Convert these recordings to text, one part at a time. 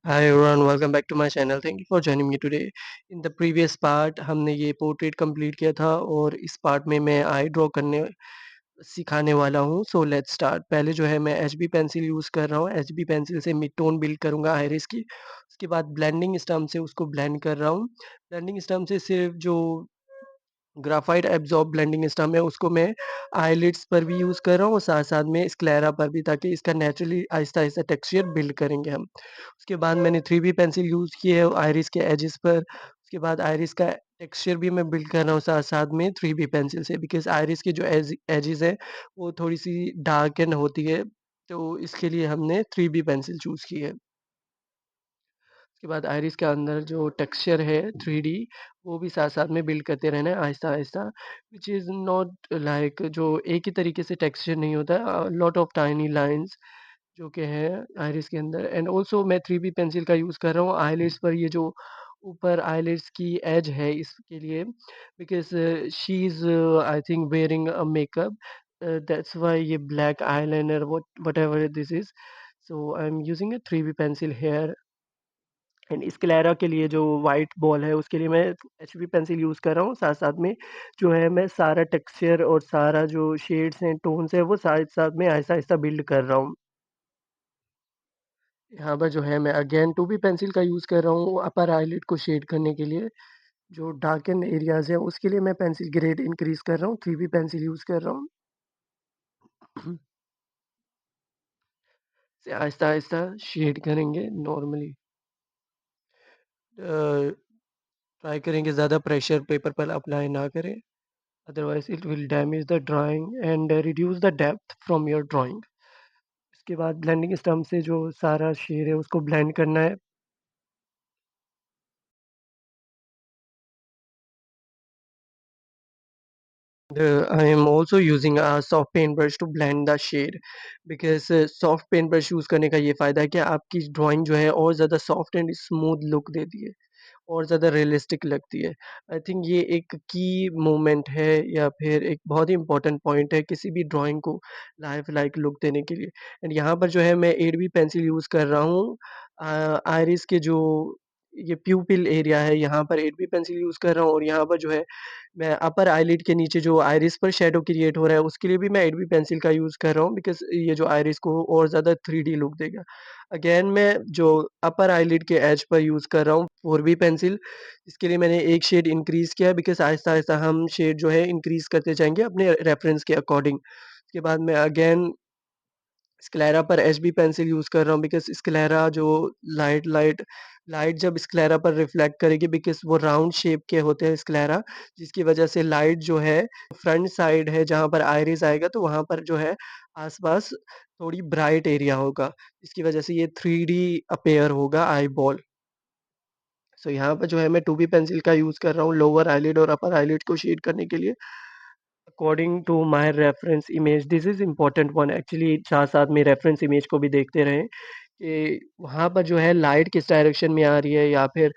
Hi everyone, welcome back to my channel. Thank you for joining me today. In the previous part हमने ये portrait complete किया था और इस part में मैं आई ड्रॉ करने सिखाने वाला हूँ। So let's start. पहले जो है मैं एचबी पेंसिल यूज़ कर रहा हूँ। एचबी पेंसिल से मिड टोन बिल्ड करूँगा आइरिस की। उसके बाद ब्लेंडिंग स्टम्प से उसको ब्लेंड कर रहा हूँ। ब्लेंडिंग स्टम्प से सिर्फ जो ग्राफाइट एब्ज़ॉर्ब ब्लेंडिंग सिस्टम है उसको मैं आईलिड्स पर भी यूज़ कर रहा हूँ और साथ-साथ में स्क्लेरा पर भी ताकि इसका नेचुरली आहिस्ता-आहिस्ता टेक्सचर बिल्ड करेंगे हम। उसके बाद मैंने 3B पेंसिल यूज़ की है आइरिस के एजेस पर। उसके बाद आइरिस का टेक्सचर भी मैं बिल्ड कर रहा हूँ साथ-साथ में 3B पेंसिल से बिकॉज़ आइरिस की जो एजेस है वो थोड़ी-सी डार्कन होती है, तो इसके लिए हमने 3B पेंसिल चूज़ की है। उसके बाद आइरिस के अंदर जो टेक्सचर है 3D वो भी साथ-साथ में बिल्ड करते रहना है आहिस्ता-आहिस्ता व्हिच इज़ नॉट लाइक जो एक ही तरीके से टेक्सचर नहीं होता है लॉट ऑफ टाइनी लाइन्स जो कि है आइरिस के अंदर एंड ऑल्सो मैं 3B पेंसिल का यूज़ कर रहा हूँ आईलिड्स पर ये जो ऊपर आईलिड्स की एज है इसके लिए because she is I think wearing a makeup that's why ये black eyeliner whatever this is so I am using a 3B pencil here and sclera के लिए जो व्हाइट बॉल है उसके लिए मैं एचबी पेंसिल यूज़ कर रहा हूँ। साथ-साथ में जो है मैं सारा टेक्सचर और सारा जो शेड्स हैं, टोन्स हैं वो साथ-साथ में आहिस्ता-आहिस्ता बिल्ड कर रहा हूँ। यहाँ पर जो है मैं अगेन 2B पेंसिल का यूज़ कर रहा हूँ अपर आईलिड को शेड करने के लिए। जो डार्कन एरियाज़ हैं उसके लिए मैं पेंसिल ग्रेड इंक्रीज़ कर रहा हूँ, 3B पेंसिल यूज़ कर रहा हूँ। से आहिस्ता-आहिस्ता शेड करेंगे नॉर्मली। ट्राई करेंगे ज़्यादा प्रेशर पेपर पर अप्लाई ना करें। Otherwise it will damage the drawing and reduce the depth from your drawing. इसके बाद ब्लेंडिंग स्टम्प से जो सारा शेड है उसको ब्लेंड करना है। I am also using a soft paintbrush to blend the shade because soft paint brush use करने का ये फ़ायदा है कि आपकी ड्राइंग जो है और ज़्यादा सॉफ्ट एंड स्मूथ लुक देती है और ज़्यादा रियलिस्टिक लगती है। आई थिंक ये एक की मोमेंट है या फिर एक बहुत ही इम्पोर्टेंट पॉइंट है किसी भी ड्राइंग को लाइफ लाइक लुक देने के लिए। एंड यहाँ पर जो है मैं 8B पेंसिल यूज़ कर रहा हूँ आइरिस के जो ये प्यूपिल एरिया है यहाँ पर 8B पेंसिल यूज़ कर रहा हूँ और यहाँ पर जो है मैं अपर आईलिड के नीचे जो आइरिस पर शैडो क्रिएट हो रहा है उसके लिए भी मैं 8B पेंसिल का यूज़ कर रहा हूँ बिकॉज़ ये जो आइरिस को और ज़्यादा 3D लुक देगा। अगेन मैं जो अपर आईलिड के एज पर यूज़ कर रहा हूँ 4B पेंसिल इसके लिए मैंने एक शेड इंक्रीज़ किया है बिकॉज़ आहिस्ता-आहिस्ता हम शेड जो है इंक्रीज़ करते जाएँगे अपने रेफरेंस के अकॉर्डिंग। उसके बाद मैं अगेन स्क्लेरा पर एचबी पेंसिल यूज़ कर रहा हूँ बिकॉज़ स्क्लेरा जो लाइट लाइट लाइट जब स्क्लेरा पर रिफ्लेक्ट करेगी बिकॉज़ वो राउंड शेप के होते हैं स्क्लेरा, जिसकी वज़ह से लाइट जो है फ्रंट साइड है जहाँ पर आइरिस आएगा तो वहाँ पर जो है आस-पास थोड़ी ब्राइट एरिया होगा, जिसकी वज़ह से ये 3D अपीयर होगा आई बॉल। सो यहाँ पर जो है मैं 2B पेंसिल का यूज़ कर रहा हूँ लोअर आईलिड और अपर आईलिड को शेड करने के लिए। According to my reference image this is important one actually साथ-साथ में रेफरेंस इमेज को भी देखते रहें कि वहाँ पर जो है लाइट किस डायरेक्शन में आ रही है या फिर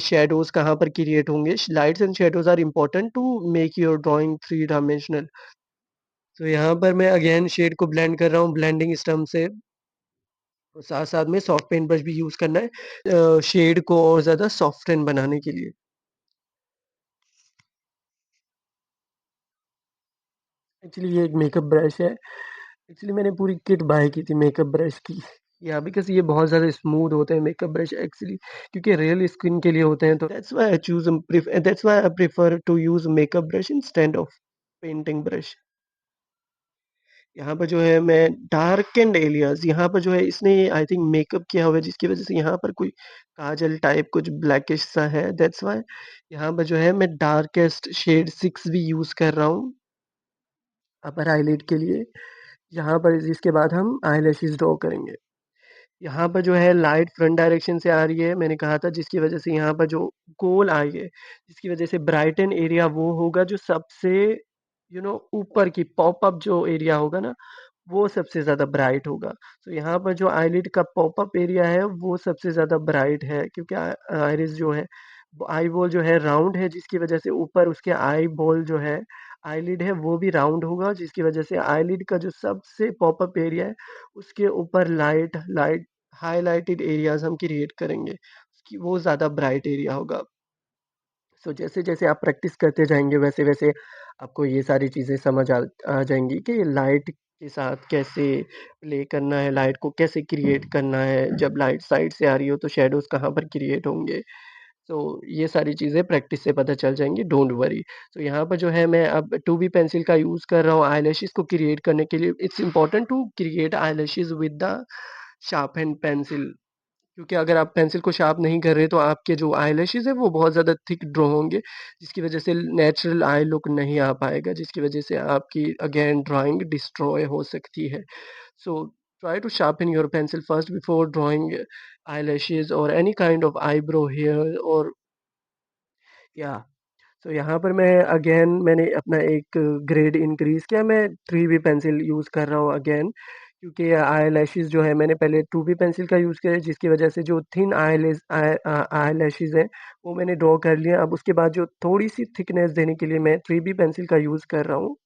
शैडोज़ कहाँ पर क्रिएट होंगे। Lights and shadows are important to make your drawing three dimensional. तो यहाँ पर मैं अगेन शेड को ब्लेंड कर रहा हूँ ब्लेंडिंग स्टम्प से और साथ-साथ में सॉफ्ट पेंट ब्रश भी यूज़ करना है शेड को और ज़्यादा सॉफ्टन बनाने के लिए। एक्चुअली ये एक मेकअप ब्रश है। एक्चुअली मैंने पूरी किट बाय की थी मेकअप ब्रश की। या बिकॉज़ ये बहुत ज़्यादा स्मूथ होते हैं मेकअप ब्रश एक्चुअली क्योंकि रियल स्किन के लिए होते हैं तो that's why I prefer to use makeup brush instead of painting brush. यहाँ पर जो है मैं डार्केन्ड एरियाज़ यहाँ पर जो है इसने आई थिंक मेकअप किया हुआ है जिसकी वज़ह से यहाँ पर कोई काजल टाइप कुछ ब्लैकिश सा है दैट्स व्हाई यहाँ पर जो है मैं डार्केस्ट शेड 6B यूज़ कर रहा हूँ अपर आईलिड के लिए। यहाँ पर इसके बाद हम आईलैशेज़ ड्रॉ करेंगे। यहाँ पर जो है लाइट फ्रंट डायरेक्शन से आ रही है, मैंने कहा था जिसकी वज़ह से यहाँ पर जो गोल आई है, जिसकी वज़ह से ब्राइटन एरिया वो होगा जो सबसे ऊपर की पॉप-अप जो एरिया होगा ना, वो सबसे ज़्यादा ब्राइट होगा। तो यहाँ पर जो आईलिड का पॉप-अप एरिया है, वो सबसे ज़्यादा ब्राइट है क्योंकि आइरिस जो है, आई बॉल जो है राउंड है जिसकी वज़ह से ऊपर उसके आई बॉल जो है, आईलिड है वो भी राउंड होगा जिसकी वज़ह से आईलिड का जो सबसे पॉप-अप एरिया है, उसके ऊपर लाइट लाइट हाइलाइटेड एरियाज़ हम क्रिएट करेंगे, कि वो ज़्यादा ब्राइट एरिया होगा। सो जैसे-जैसे आप प्रैक्टिस करते जाएँगे वैसे-वैसे आपको ये सारी चीज़ें समझ आ जाएँगी कि लाइट के साथ कैसे प्ले करना है, लाइट को कैसे क्रिएट करना है, जब लाइट साइड से आ रही हो तो शैडोज़ कहाँ पर क्रिएट होंगे। तो ये सारी चीज़ें प्रैक्टिस से पता चल जाएँगी, डोंट वरी। तो यहाँ पर जो है मैं अब 2B पेंसिल का यूज़ कर रहा हूँ आईलैशेज़ को क्रिएट करने के लिए। It's important to create eyelashes with the sharpened pencil. क्योंकि अगर आप पेंसिल को शार्प नहीं कर रहे तो आपके जो आईलैशेज़ हैं वो बहुत ज़्यादा थिक ड्रॉ होंगे, जिसकी वज़ह से नेचुरल आई लुक नहीं आ पाएगा, जिसकी वज़ह से आपकी अगेन ड्राइंग डिस्ट्रॉय हो सकती है। So try to sharpen your pencil first before drawing eyelashes or any kind of eyebrow here or yeah. तो यहाँ पर मैं अगेन मैंने अपना एक ग्रेड इंक्रीज़ किया, मैं 3B पेंसिल यूज़ कर रहा हूँ अगेन क्योंकि आईलैशेज़ जो है मैंने पहले 2B पेंसिल का यूज़ किया है जिसकी वज़ह से जो थिन आईलैशेज़ हैं वो मैंने ड्रॉ कर लिया। अब उसके बाद जो थोड़ी-सी थिकनेस देने के लिए मैं 3B पेंसिल का यूज़ कर रहा हूँ।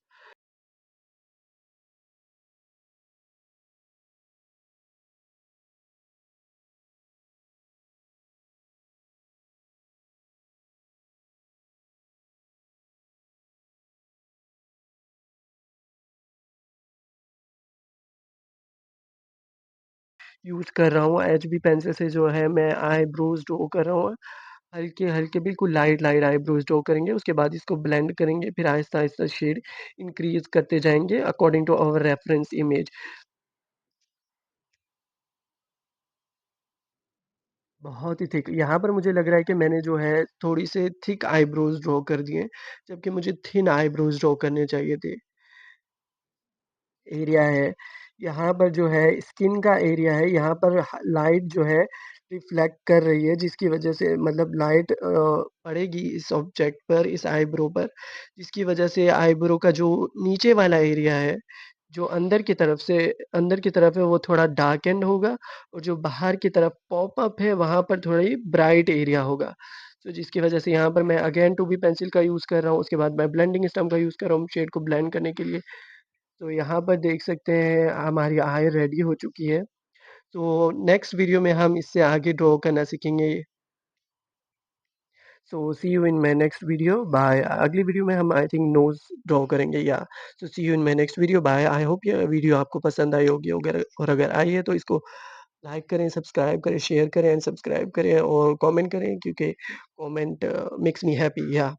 यूज़ कर रहा हूँ एचबी पेंसिल से जो है मैं आईब्रोज़ ड्रॉ कर रहा हूँ। हल्के-हल्के बिल्कुल लाइट-लाइट आईब्रोज़ ड्रॉ करेंगे, उसके बाद इसको ब्लेंड करेंगे, फिर आहिस्ता-आहिस्ता शेड इंक्रीज़ करते जाएँगे according to our reference image. बहुत ही थिक यहाँ पर मुझे लग रहा है कि मैंने जो है थोड़ी से थिक आईब्रोज़ ड्रॉ कर दिए, जबकि मुझे थिन आईब्रोज़ ड्रॉ करने चाहिए थे। एरिया है, यहाँ पर जो है स्किन का एरिया है, यहाँ पर ह लाइट जो है रिफ्लेक्ट कर रही है जिसकी वज़ह से मतलब लाइट पड़ेगी इस ऑब्जेक्ट पर, इस आईब्रो पर, जिसकी वज़ह से आईब्रो का जो नीचे वाला एरिया है, जो अंदर की तरफ है वो थोड़ा डार्केन्ड होगा और जो बाहर की तरफ पॉप अप है वहाँ पर थोड़ी ब्राइट एरिया होगा। तो जिसकी वज़ह से यहाँ पर मैं अगेन 2B पेंसिल का यूज़ कर रहा हूँ, उसके बाद मैं ब्लेंडिंग स्टम्प का यूज़ कर रहा हूँ शेड को ब्लेंड करने के लिए। तो यहाँ पर देख सकते हैं हमारी आय रेडी हो चुकी है। तो नेक्स्ट वीडियो में हम इससे आगे ड्रॉ करना सीखेंगे। So see you in my next video bye. अगली वीडियो में हम आई थिंक नोज़ ड्रॉ करेंगे या so see you in my next video bye. I hope ये वीडियो आपको पसंद आई होगी और अगर आई है तो इसको लाइक करें, सब्सक्राइब करें, शेयर करें एंड सब्सक्राइब करें और कमेंट करें क्योंकि कमेंट मेक्स मी हैप्पी या